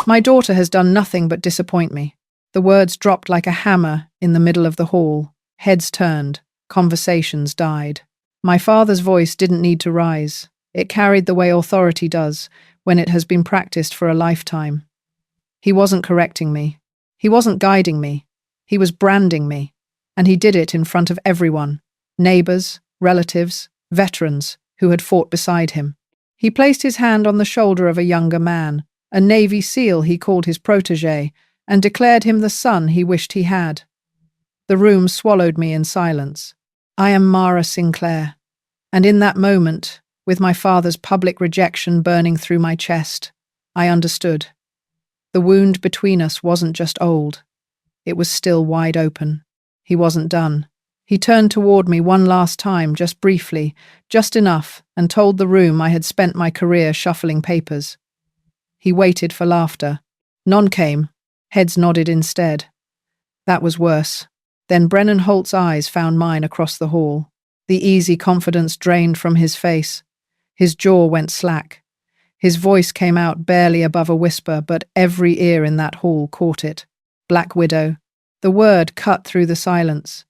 My daughter has done nothing but disappoint me. The words dropped like a hammer in the middle of the hall. Heads turned. Conversations died. My father's voice didn't need to rise. It carried the way authority does when it has been practiced for a lifetime. He wasn't correcting me. He wasn't guiding me. He was branding me. And he did it in front of everyone. Neighbors, relatives, veterans who had fought beside him. He placed his hand on the shoulder of a younger man, a Navy SEAL he called his protégé, and declared him the son he wished he had. The room swallowed me in silence. I am Mara Sinclair. And in that moment, with my father's public rejection burning through my chest, I understood. The wound between us wasn't just old. It was still wide open. He wasn't done. He turned toward me one last time, just briefly, just enough, and told the room I had spent my career shuffling papers. He waited for laughter. None came. Heads nodded instead. That was worse. Then Brennan Holt's eyes found mine across the hall. The easy confidence drained from his face. His jaw went slack. His voice came out barely above a whisper, but every ear in that hall caught it. Black Widow. The word cut through the silence.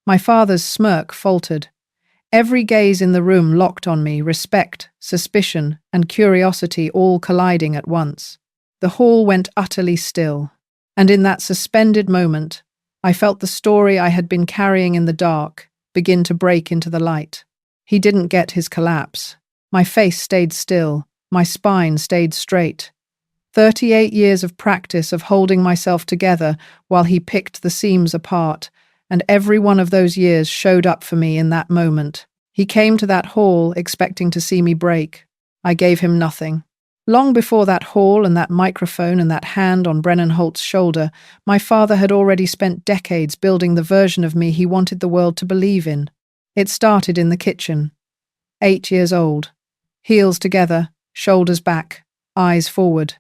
My father's smirk faltered. Every gaze in the room locked on me, respect, suspicion, and curiosity all colliding at once. The hall went utterly still, and in that suspended moment, I felt the story I had been carrying in the dark begin to break into the light. He didn't get his collapse. My face stayed still, my spine stayed straight. 38 years of practice of holding myself together while he picked the seams apart, and every one of those years showed up for me in that moment. He came to that hall expecting to see me break. I gave him nothing. Long before that hall and that microphone and that hand on Brennan Holt's shoulder, my father had already spent decades building the version of me he wanted the world to believe in. It started in the kitchen. 8 years old. Heels together, shoulders back, eyes forward.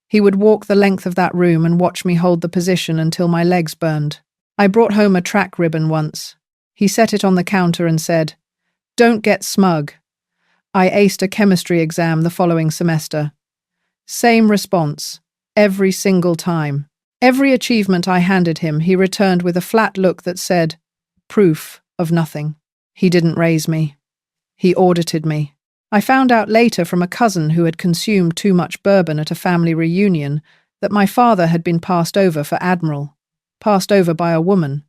He would walk the length of that room and watch me hold the position until my legs burned. I brought home a track ribbon once. He set it on the counter and said, "Don't get smug." I aced a chemistry exam the following semester. Same response, every single time. Every achievement I handed him, he returned with a flat look that said, proof of nothing. He didn't raise me. He audited me. I found out later from a cousin who had consumed too much bourbon at a family reunion that my father had been passed over for admiral. Passed over by a woman.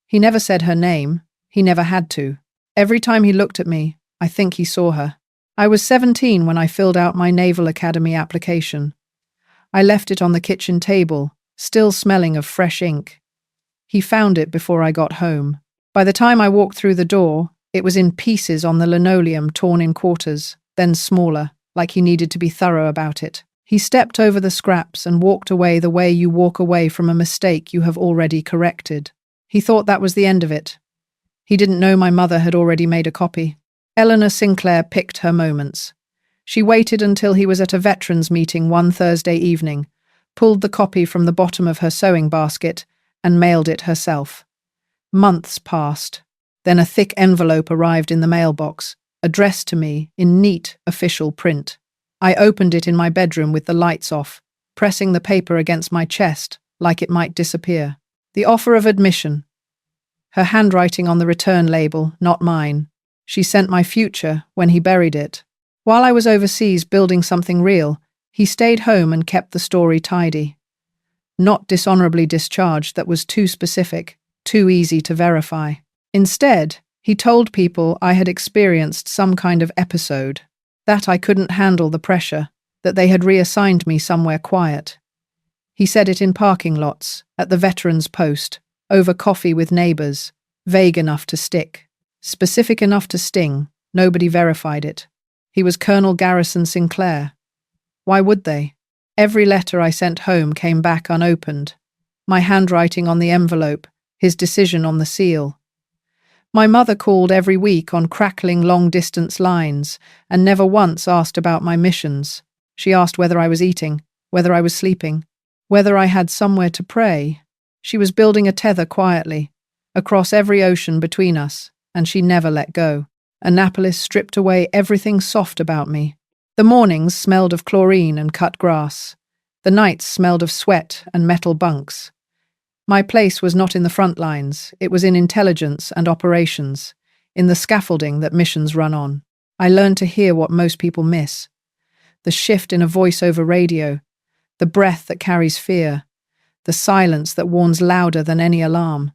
He never said her name. He never had to. Every time he looked at me, I think he saw her. I was 17 when I filled out my Naval Academy application. I left it on the kitchen table, still smelling of fresh ink. He found it before I got home. By the time I walked through the door, it was in pieces on the linoleum, torn in quarters, then smaller, like he needed to be thorough about it. He stepped over the scraps and walked away the way you walk away from a mistake you have already corrected. He thought that was the end of it. He didn't know my mother had already made a copy. Eleanor Sinclair picked her moments. She waited until he was at a veterans meeting one Thursday evening, pulled the copy from the bottom of her sewing basket, and mailed it herself. Months passed. Then a thick envelope arrived in the mailbox, addressed to me in neat, official print. I opened it in my bedroom with the lights off, pressing the paper against my chest like it might disappear. The offer of admission. Her handwriting on the return label, not mine. She sent my future when he buried it. While I was overseas building something real, he stayed home and kept the story tidy. Not dishonorably discharged, that was too specific, too easy to verify. Instead, he told people I had experienced some kind of episode. That I couldn't handle the pressure, that they had reassigned me somewhere quiet. He said it in parking lots, at the veterans' post, over coffee with neighbors, vague enough to stick, specific enough to sting. Nobody verified it. He was Colonel Garrison Sinclair. Why would they? Every letter I sent home came back unopened. My handwriting on the envelope, his decision on the seal. My mother called every week on crackling long-distance lines and never once asked about my missions. She asked whether I was eating, whether I was sleeping, whether I had somewhere to pray. She was building a tether quietly, across every ocean between us, and she never let go. Annapolis stripped away everything soft about me. The mornings smelled of chlorine and cut grass. The nights smelled of sweat and metal bunks. My place was not in the front lines, it was in intelligence and operations, in the scaffolding that missions run on. I learned to hear what most people miss. The shift in a voice-over radio, the breath that carries fear, the silence that warns louder than any alarm.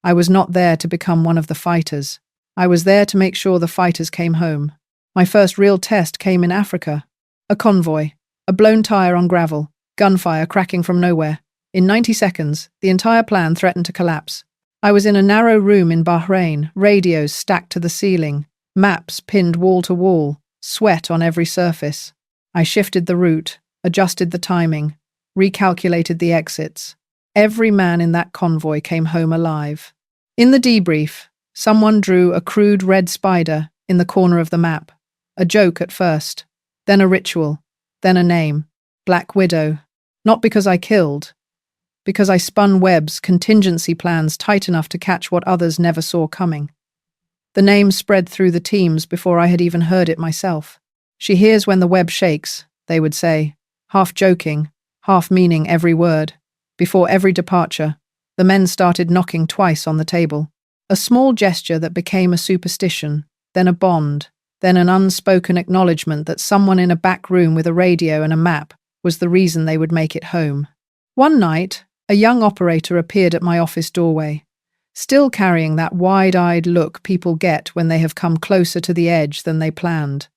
I was not there to become one of the fighters. I was there to make sure the fighters came home. My first real test came in Africa. A convoy, a blown tire on gravel, gunfire cracking from nowhere. In 90 seconds, the entire plan threatened to collapse. I was in a narrow room in Bahrain, radios stacked to the ceiling, maps pinned wall to wall, sweat on every surface. I shifted the route, adjusted the timing, recalculated the exits. Every man in that convoy came home alive. In the debrief, someone drew a crude red spider in the corner of the map. A joke at first, then a ritual, then a name. Black Widow. Not because I killed, because I spun webs, contingency plans tight enough to catch what others never saw coming. The name spread through the teams before I had even heard it myself. She hears when the web shakes, they would say, half joking, half meaning every word. Before every departure, the men started knocking twice on the table. A small gesture that became a superstition, then a bond, then an unspoken acknowledgement that someone in a back room with a radio and a map was the reason they would make it home. One night, a young operator appeared at my office doorway, still carrying that wide-eyed look people get when they have come closer to the edge than they planned.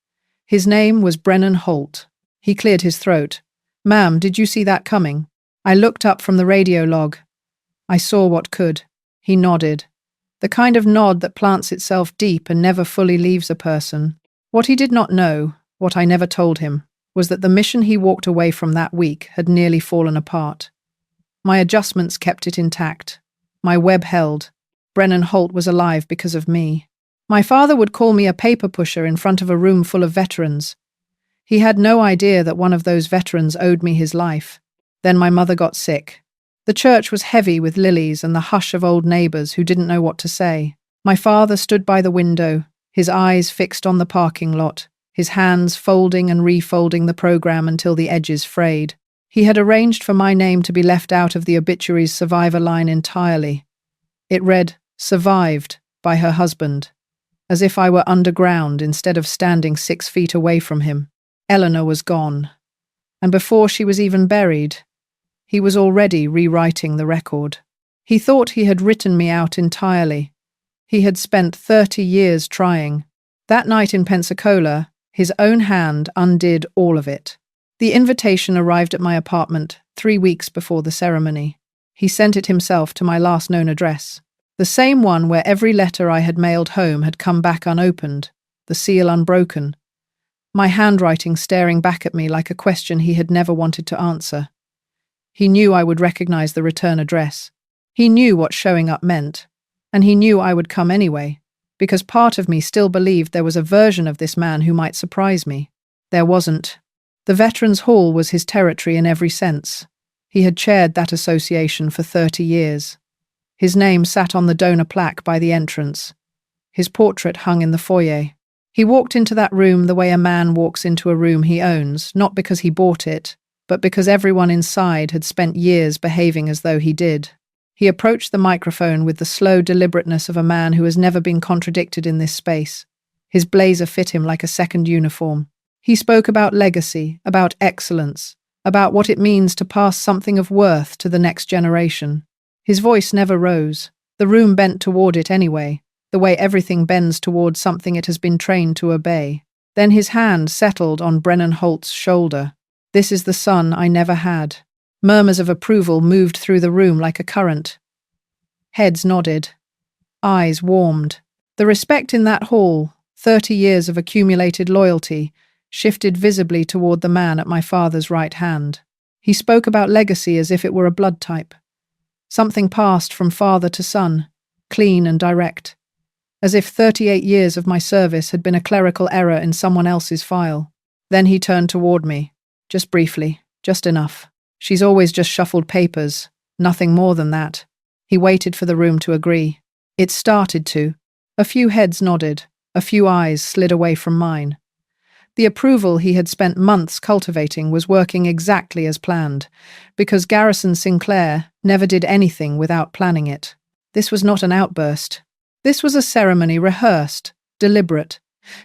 His name was Brennan Holt. He cleared his throat. "Ma'am, did you see that coming?" I looked up from the radio log. I saw what could. He nodded. The kind of nod that plants itself deep and never fully leaves a person. What he did not know, what I never told him, was that the mission he walked away from that week had nearly fallen apart. My adjustments kept it intact. My web held. Brennan Holt was alive because of me. My father would call me a paper pusher in front of a room full of veterans. He had no idea that one of those veterans owed me his life. Then my mother got sick. The church was heavy with lilies and the hush of old neighbors who didn't know what to say. My father stood by the window, his eyes fixed on the parking lot, his hands folding and refolding the program until the edges frayed. He had arranged for my name to be left out of the obituary's survivor line entirely. It read, "Survived," by her husband, as if I were underground instead of standing 6 feet away from him. Eleanor was gone. And before she was even buried, he was already rewriting the record. He thought he had written me out entirely. He had spent 30 years trying. That night in Pensacola, his own hand undid all of it. The invitation arrived at my apartment 3 weeks before the ceremony. He sent it himself to my last known address, the same one where every letter I had mailed home had come back unopened, the seal unbroken, my handwriting staring back at me like a question he had never wanted to answer. He knew I would recognize the return address. He knew what showing up meant, and he knew I would come anyway, because part of me still believed there was a version of this man who might surprise me. There wasn't. The Veterans Hall was his territory in every sense. He had chaired that association for 30 years. His name sat on the donor plaque by the entrance. His portrait hung in the foyer. He walked into that room the way a man walks into a room he owns, not because he bought it, but because everyone inside had spent years behaving as though he did. He approached the microphone with the slow deliberateness of a man who has never been contradicted in this space. His blazer fit him like a second uniform. He spoke about legacy, about excellence, about what it means to pass something of worth to the next generation. His voice never rose. The room bent toward it anyway, the way everything bends toward something it has been trained to obey. Then his hand settled on Brennan Holt's shoulder. "This is the son I never had." Murmurs of approval moved through the room like a current. Heads nodded. Eyes warmed. The respect in that hall, 30 years of accumulated loyalty, shifted visibly toward the man at my father's right hand. He spoke about legacy as if it were a blood type. Something passed from father to son, clean and direct. As if 38 years of my service had been a clerical error in someone else's file. Then he turned toward me. Just briefly, just enough. "She's always just shuffled papers, nothing more than that." He waited for the room to agree. It started to. A few heads nodded, a few eyes slid away from mine. The approval he had spent months cultivating was working exactly as planned, because Garrison Sinclair never did anything without planning it. This was not an outburst. This was a ceremony rehearsed, deliberate,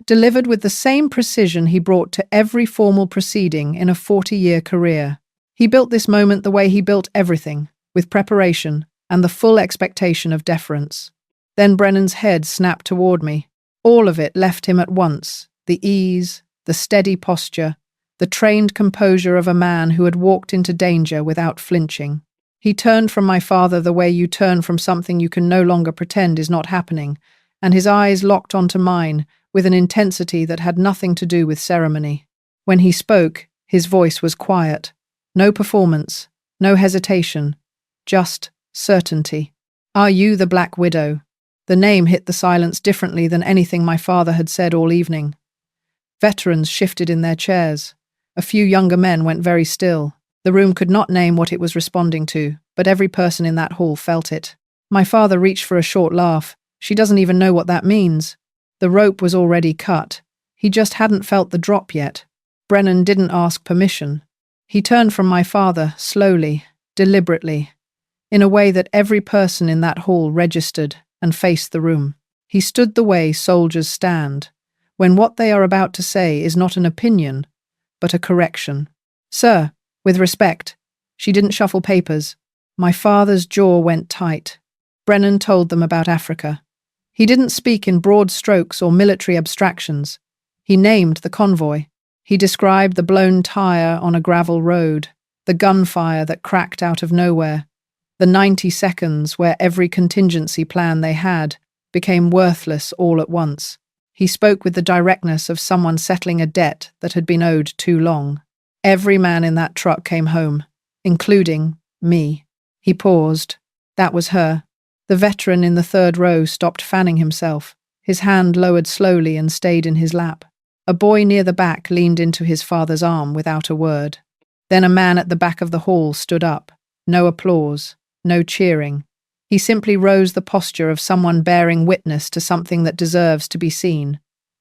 delivered with the same precision he brought to every formal proceeding in a 40-year career. He built this moment the way he built everything, with preparation and the full expectation of deference. Then Brennan's head snapped toward me. All of it left him at once, the ease, the steady posture, the trained composure of a man who had walked into danger without flinching. He turned from my father the way you turn from something you can no longer pretend is not happening, and his eyes locked onto mine with an intensity that had nothing to do with ceremony. When he spoke, his voice was quiet. No performance, no hesitation, just certainty. "Are you the Black Widow?" The name hit the silence differently than anything my father had said all evening. Veterans shifted in their chairs. A few younger men went very still. The room could not name what it was responding to, but every person in that hall felt it. My father reached for a short laugh. "She doesn't even know what that means." The rope was already cut. He just hadn't felt the drop yet. Brennan didn't ask permission. He turned from my father, slowly, deliberately, in a way that every person in that hall registered, and faced the room. He stood the way soldiers stand, when what they are about to say is not an opinion, but a correction. "Sir, with respect." She didn't shuffle papers. My father's jaw went tight. Brennan told them about Africa. He didn't speak in broad strokes or military abstractions. He named the convoy. He described the blown tire on a gravel road, the gunfire that cracked out of nowhere, the 90 seconds where every contingency plan they had became worthless all at once. He spoke with the directness of someone settling a debt that had been owed too long. Every man in that truck came home, including me. He paused. That was her. The veteran in the third row stopped fanning himself. His hand lowered slowly and stayed in his lap. A boy near the back leaned into his father's arm without a word. Then a man at the back of the hall stood up. No applause, no cheering. He simply rose the posture of someone bearing witness to something that deserves to be seen.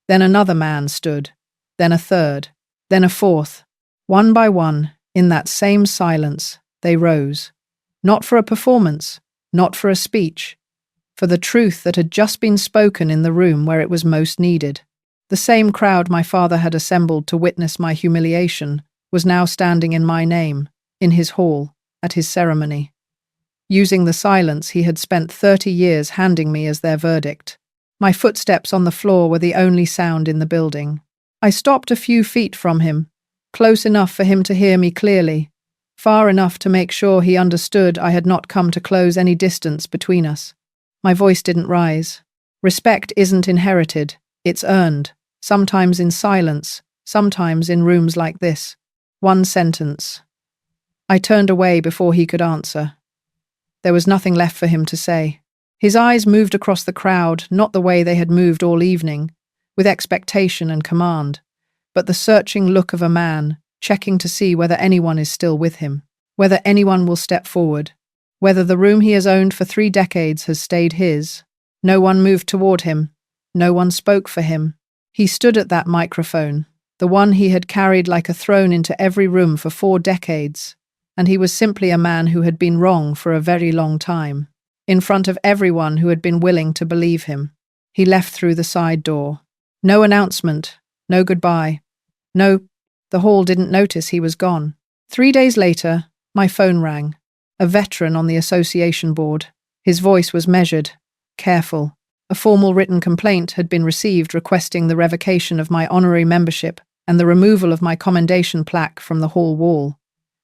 Then another man stood. Then a third. Then a fourth. One by one, in that same silence, they rose. Not for a performance, not for a speech, for the truth that had just been spoken in the room where it was most needed. The same crowd my father had assembled to witness my humiliation was now standing in my name, in his hall, at his ceremony, using the silence he had spent 30 years handing me as their verdict. My footsteps on the floor were the only sound in the building. I stopped a few feet from him, close enough for him to hear me clearly, far enough to make sure he understood I had not come to close any distance between us. My voice didn't rise. Respect isn't inherited, it's earned, sometimes in silence, sometimes in rooms like this. One sentence. I turned away before he could answer. There was nothing left for him to say. His eyes moved across the crowd, not the way they had moved all evening, with expectation and command, but the searching look of a man, checking to see whether anyone is still with him, whether anyone will step forward, whether the room he has owned for 3 decades has stayed his. No one moved toward him. No one spoke for him. He stood at that microphone, the one he had carried like a throne into every room for 4 decades, and he was simply a man who had been wrong for a very long time, in front of everyone who had been willing to believe him. He left through the side door. No announcement, no goodbye. No, the hall didn't notice he was gone. 3 days later, my phone rang. A veteran on the association board. His voice was measured, careful. A formal written complaint had been received requesting the revocation of my honorary membership and the removal of my commendation plaque from the hall wall.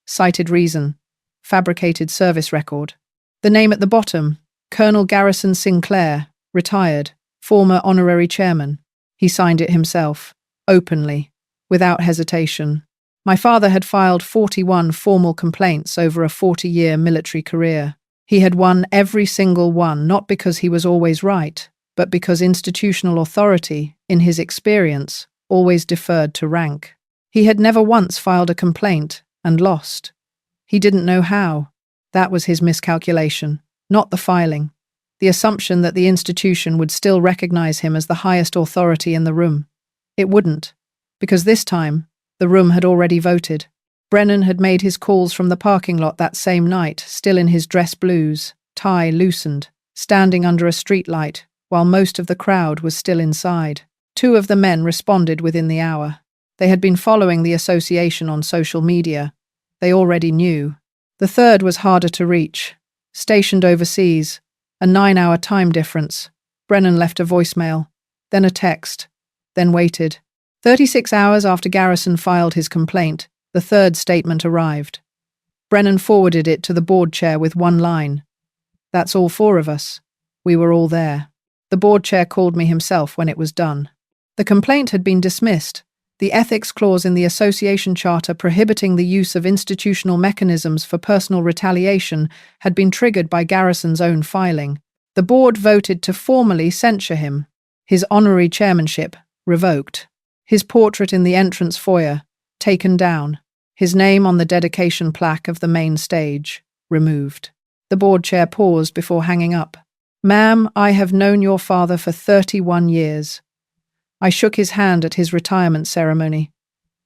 Cited reason: fabricated service record. The name at the bottom: Colonel Garrison Sinclair, retired, former honorary chairman. He signed it himself, openly, without hesitation. My father had filed 41 formal complaints over a 40-year military career. He had won every single one, not because he was always right, but because institutional authority, in his experience, always deferred to rank. He had never once filed a complaint and lost. He didn't know how. That was his miscalculation, not the filing. The assumption that the institution would still recognize him as the highest authority in the room. It wouldn't. because this time, the room had already voted. Brennan had made his calls from the parking lot that same night, still in his dress blues, tie loosened, standing under a streetlight, while most of the crowd was still inside. 2 of the men responded within the hour. They had been following the association on social media. They already knew. The third was harder to reach. Stationed overseas, a 9-hour time difference. Brennan left a voicemail, then a text, then waited. 36 hours after Garrison filed his complaint, the third statement arrived. Brennan forwarded it to the board chair with one line. "That's all 4 of us. We were all there." The board chair called me himself when it was done. The complaint had been dismissed. The ethics clause in the association charter prohibiting the use of institutional mechanisms for personal retaliation had been triggered by Garrison's own filing. The board voted to formally censure him. His honorary chairmanship revoked. His portrait in the entrance foyer taken down. His name on the dedication plaque of the main stage removed. The board chair paused before hanging up. "Ma'am, I have known your father for 31 years. I shook his hand at his retirement ceremony.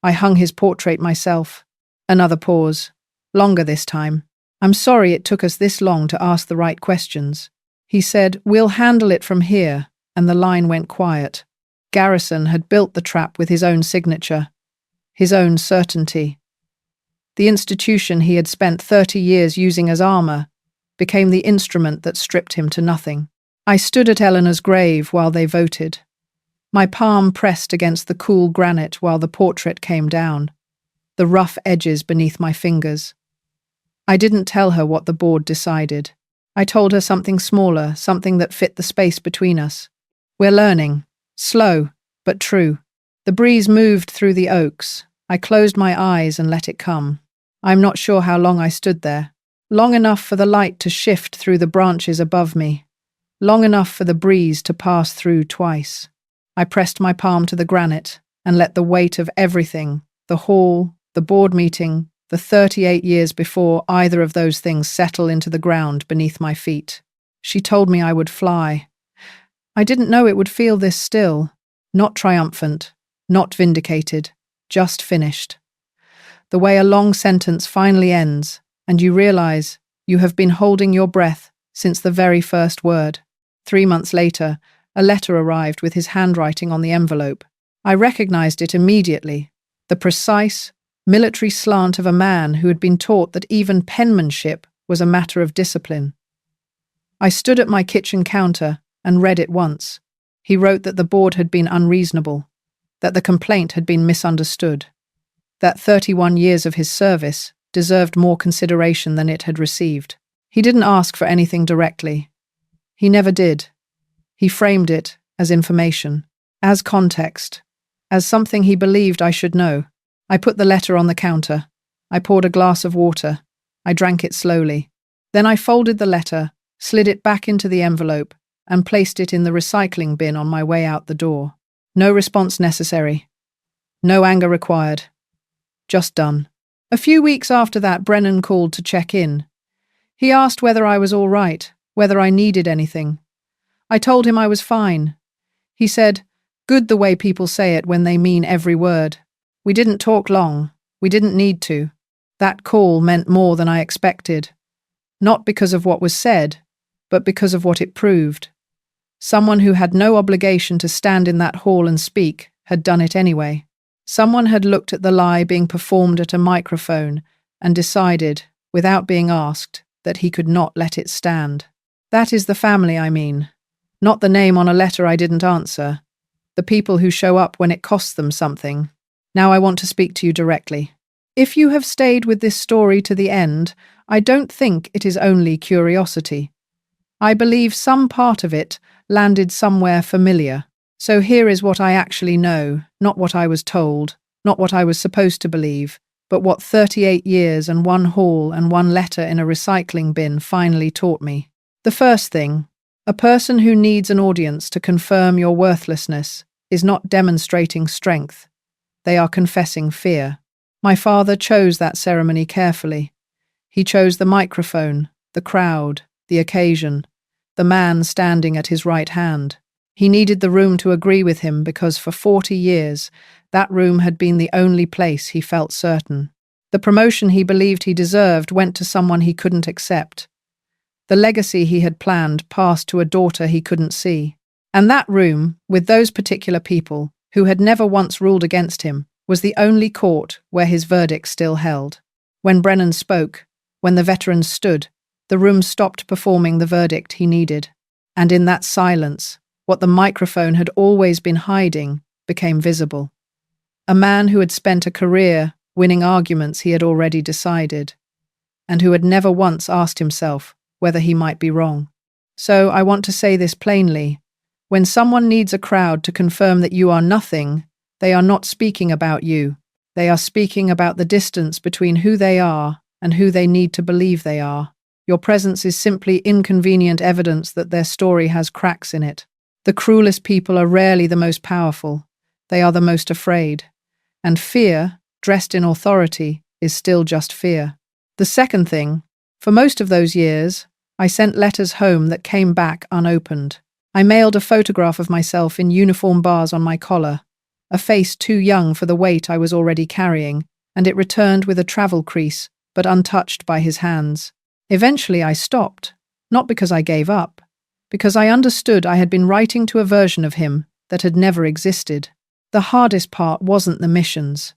I hung his portrait myself." Another pause. Longer this time. "I'm sorry it took us this long to ask the right questions." He said, "We'll handle it from here," and the line went quiet. Garrison had built the trap with his own signature, his own certainty. The institution he had spent 30 years using as armor became the instrument that stripped him to nothing. I stood at Eleanor's grave while they voted. My palm pressed against the cool granite while the portrait came down, the rough edges beneath my fingers. I didn't tell her what the board decided. I told her something smaller, something that fit the space between us. "We're learning. Slow, but true." The breeze moved through the oaks. I closed my eyes and let it come. I'm not sure how long I stood there. Long enough for the light to shift through the branches above me. Long enough for the breeze to pass through twice. I pressed my palm to the granite and let the weight of everything, the hall, the board meeting, the 38 years before either of those things, settle into the ground beneath my feet. She told me I would fly. I didn't know it would feel this still. Not triumphant, not vindicated, just finished. The way a long sentence finally ends, and you realize you have been holding your breath since the very first word. 3 months later, a letter arrived with his handwriting on the envelope. I recognized it immediately, the precise, military slant of a man who had been taught that even penmanship was a matter of discipline. I stood at my kitchen counter and read it once. He wrote that the board had been unreasonable, that the complaint had been misunderstood, that 31 years of his service deserved more consideration than it had received. He didn't ask for anything directly. He never did. He framed it as information, as context, as something he believed I should know. I put the letter on the counter. I poured a glass of water. I drank it slowly. Then I folded the letter, slid it back into the envelope, and placed it in the recycling bin on my way out the door. No response necessary. No anger required. Just done. A few weeks after that, Brennan called to check in. He asked whether I was all right, whether I needed anything. I told him I was fine. He said, "Good the way people say it when they mean every word." We didn't talk long. We didn't need to. That call meant more than I expected. Not because of what was said, but because of what it proved. Someone who had no obligation to stand in that hall and speak had done it anyway. Someone had looked at the lie being performed at a microphone and decided, without being asked, that he could not let it stand. That is the family I mean. Not the name on a letter I didn't answer. The people who show up when it costs them something. Now I want to speak to you directly. If you have stayed with this story to the end, I don't think it is only curiosity. I believe some part of it landed somewhere familiar. So here is what I actually know, not what I was told, not what I was supposed to believe, but what 38 years and 1 hall and 1 letter in a recycling bin finally taught me. The first thing, a person who needs an audience to confirm your worthlessness is not demonstrating strength. They are confessing fear. My father chose that ceremony carefully. He chose the microphone, the crowd, the occasion, the man standing at his right hand. He needed the room to agree with him because for 40 years, That room had been the only place he felt certain. The promotion he believed he deserved went to someone he couldn't accept. The legacy he had planned passed to a daughter he couldn't see. And that room, with those particular people, who had never once ruled against him, was the only court where his verdict still held. When Brennan spoke, when the veterans stood, the room stopped performing the verdict he needed. And in that silence, what the microphone had always been hiding became visible. A man who had spent a career winning arguments he had already decided, and who had never once asked himself whether he might be wrong. So I want to say this plainly. When someone needs a crowd to confirm that you are nothing, they are not speaking about you. They are speaking about the distance between who they are and who they need to believe they are. Your presence is simply inconvenient evidence that their story has cracks in it. The cruelest people are rarely the most powerful. They are the most afraid. And fear, dressed in authority, is still just fear. The second thing, for most of those years, I sent letters home that came back unopened. I mailed a photograph of myself in uniform bars on my collar, a face too young for the weight I was already carrying, and it returned with a travel crease, but untouched by his hands. Eventually I stopped, not because I gave up, because I understood I had been writing to a version of him that had never existed. The hardest part wasn't the missions.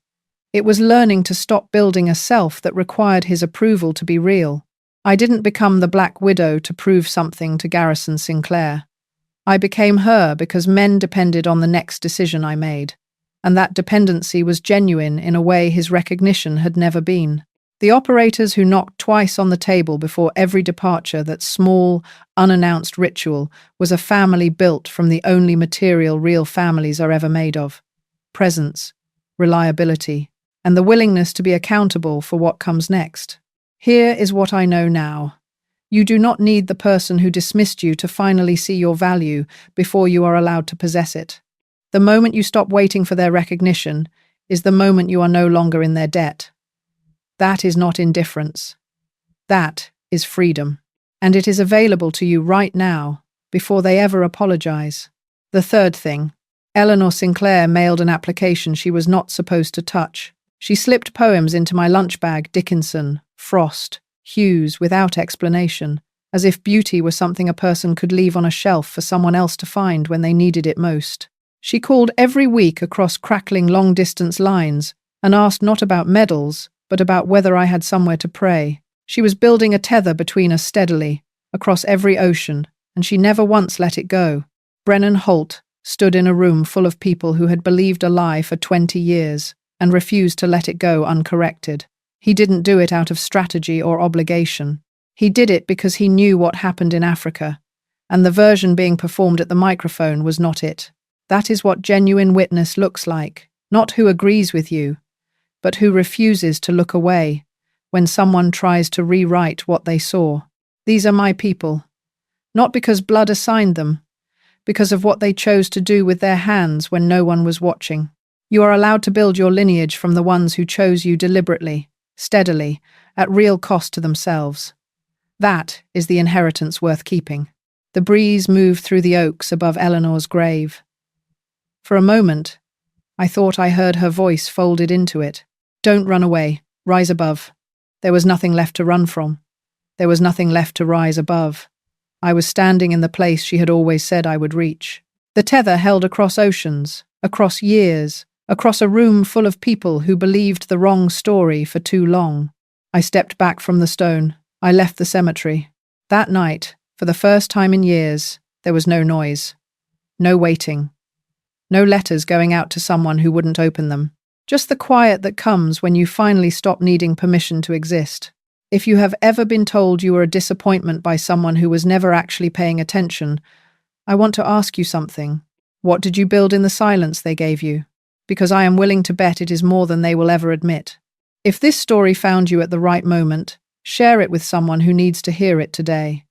It was learning to stop building a self that required his approval to be real. I didn't become the Black Widow to prove something to Garrison Sinclair. I became her because men depended on the next decision I made, and that dependency was genuine in a way his recognition had never been. The operators who knocked twice on the table before every departure, that small, unannounced ritual, was a family built from the only material real families are ever made of: presence, reliability, and the willingness to be accountable for what comes next. Here is what I know now. You do not need the person who dismissed you to finally see your value before you are allowed to possess it. The moment you stop waiting for their recognition is the moment you are no longer in their debt. That is not indifference. That is freedom. And it is available to you right now, before they ever apologize. The third thing, Eleanor Sinclair mailed an application she was not supposed to touch. She slipped poems into my lunch bag: Dickinson, Frost, Hughes, without explanation, as if beauty was something a person could leave on a shelf for someone else to find when they needed it most. She called every week across crackling long-distance lines and asked not about medals, but about whether I had somewhere to pray. She was building a tether between us steadily, across every ocean, and she never once let it go. Brennan Holt stood in a room full of people who had believed a lie for 20 years and refused to let it go uncorrected. He didn't do it out of strategy or obligation. He did it because he knew what happened in Africa, and the version being performed at the microphone was not it. That is what genuine witness looks like, not who agrees with you, but who refuses to look away when someone tries to rewrite what they saw. These are my people, not because blood assigned them, because of what they chose to do with their hands when no one was watching. You are allowed to build your lineage from the ones who chose you deliberately, steadily, at real cost to themselves. That is the inheritance worth keeping. The breeze moved through the oaks above Eleanor's grave. For a moment, I thought I heard her voice folded into it. Don't run away. Rise above. There was nothing left to run from. There was nothing left to rise above. I was standing in the place she had always said I would reach. The tether held across oceans, across years, across a room full of people who believed the wrong story for too long. I stepped back from the stone. I left the cemetery. That night, for the first time in years, there was no noise, no waiting, no letters going out to someone who wouldn't open them. Just the quiet that comes when you finally stop needing permission to exist. If you have ever been told you were a disappointment by someone who was never actually paying attention, I want to ask you something. What did you build in the silence they gave you? Because I am willing to bet it is more than they will ever admit. If this story found you at the right moment, share it with someone who needs to hear it today.